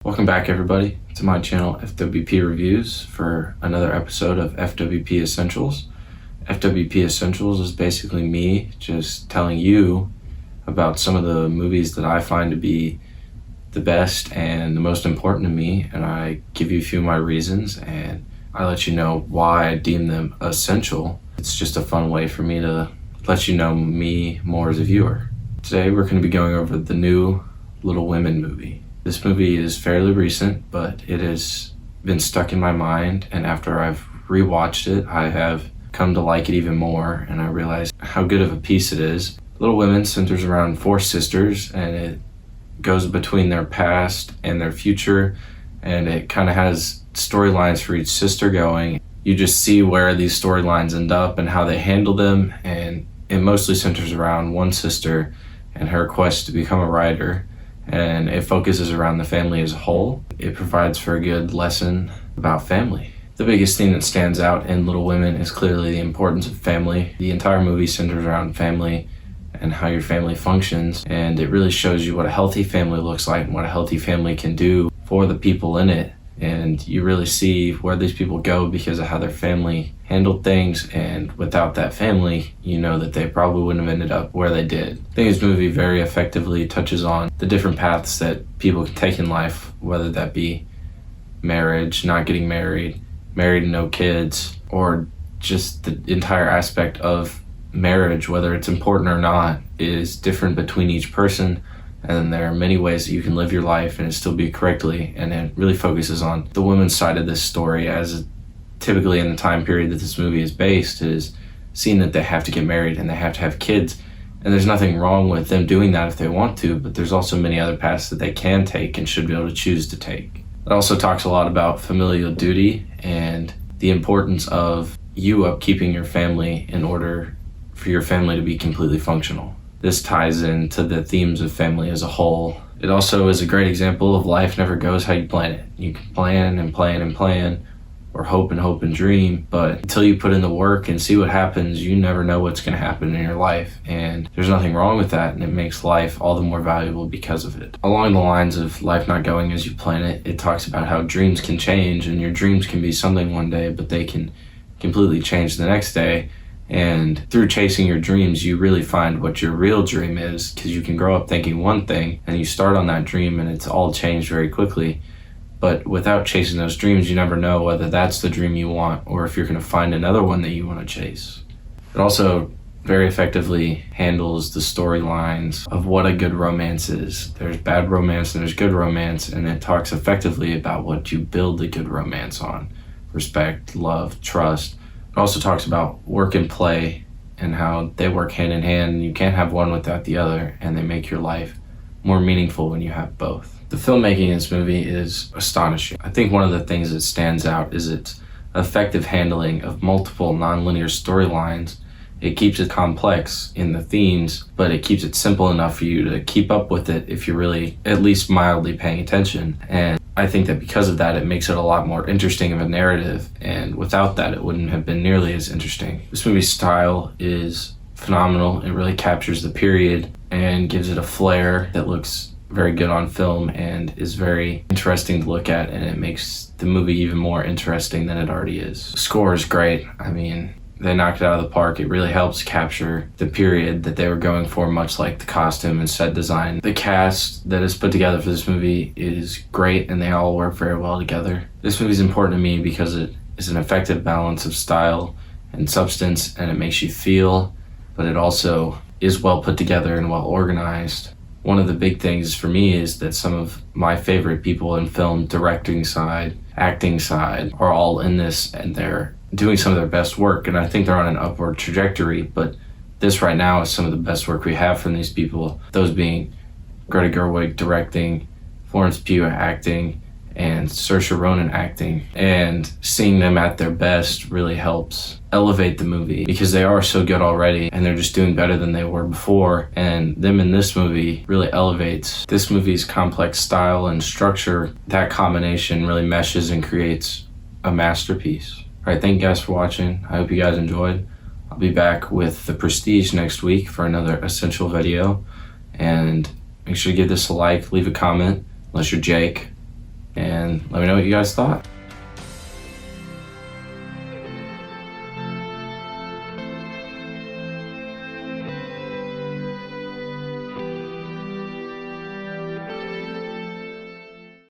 Welcome back, everybody, to my channel FWP Reviews for another episode of FWP Essentials. FWP Essentials is basically me just telling you about some of the movies that I find to be the best and the most important to me, and I give you a few of my reasons and I let you know why I deem them essential. It's just a fun way for me to let you know me more as a viewer. Today we're going to be going over the new Little Women movie. This movie is fairly recent, but it has been stuck in my mind, and after I've rewatched it, I have come to like it even more, and I realized how good of a piece it is. Little Women centers around four sisters, and it goes between their past and their future, and it kind of has storylines for each sister going. You just see where these storylines end up and how they handle them, and it mostly centers around one sister and her quest to become a writer. And it focuses around the family as a whole. It provides for a good lesson about family. The biggest thing that stands out in Little Women is clearly the importance of family. The entire movie centers around family and how your family functions, and it really shows you what a healthy family looks like and what a healthy family can do for the people in it. And you really see where these people go because of how their family handled things, and without that family, you know that they probably wouldn't have ended up where they did. I think this movie very effectively touches on the different paths that people can take in life, whether that be marriage, not getting married, married and no kids, or just the entire aspect of marriage, whether it's important or not, is different between each person. And there are many ways that you can live your life and it still be correctly, and it really focuses on the women's side of this story, as typically in the time period that this movie is based, is seeing that they have to get married and they have to have kids. And there's nothing wrong with them doing that if they want to, but there's also many other paths that they can take and should be able to choose to take. It also talks a lot about familial duty and the importance of you upkeeping your family in order for your family to be completely functional. This ties into the themes of family as a whole. It also is a great example of life never goes how you plan it. You can plan and plan and plan, or hope and dream, but until you put in the work and see what happens, you never know what's going to happen in your life. And there's nothing wrong with that, and it makes life all the more valuable because of it. Along the lines of life not going as you plan it, it talks about how dreams can change, and your dreams can be something one day, but they can completely change the next day. And through chasing your dreams, you really find what your real dream is, because you can grow up thinking one thing and you start on that dream and it's all changed very quickly. But without chasing those dreams, you never know whether that's the dream you want or if you're going to find another one that you want to chase. It also very effectively handles the storylines of what a good romance is. There's bad romance and there's good romance, and it talks effectively about what you build a good romance on: respect, love, trust. It also talks about work and play and how they work hand in hand. You can't have one without the other, and they make your life more meaningful when you have both. The filmmaking in this movie is astonishing. I think one of the things that stands out is its effective handling of multiple nonlinear storylines. It keeps it complex in the themes, but it keeps it simple enough for you to keep up with it if you're really at least mildly paying attention. And I think that because of that, it makes it a lot more interesting of a narrative, and without that, it wouldn't have been nearly as interesting. This movie's style is phenomenal. It really captures the period and gives it a flair that looks very good on film and is very interesting to look at, and it makes the movie even more interesting than it already is. The score is great. I mean, they knocked it out of the park. It really helps capture the period that they were going for, much like the costume and set design. The cast that is put together for this movie is great, and they all work very well together. This movie is important to me because it is an effective balance of style and substance, and it makes you feel, but it also is well put together and well organized. One of the big things for me is that some of my favorite people in film, directing side, acting side, are all in this, and they're doing some of their best work, and I think they're on an upward trajectory, but this right now is some of the best work we have from these people, those being Greta Gerwig directing, Florence Pugh acting, and Saoirse Ronan acting. And seeing them at their best really helps elevate the movie, because they are so good already and they're just doing better than they were before, and them in this movie really elevates this movie's complex style and structure. That combination really meshes and creates a masterpiece. Alright, thank you guys for watching. I hope you guys enjoyed. I'll be back with The Prestige next week for another essential video, and make sure to give this a like, leave a comment, unless you're Jake, and let me know what you guys thought.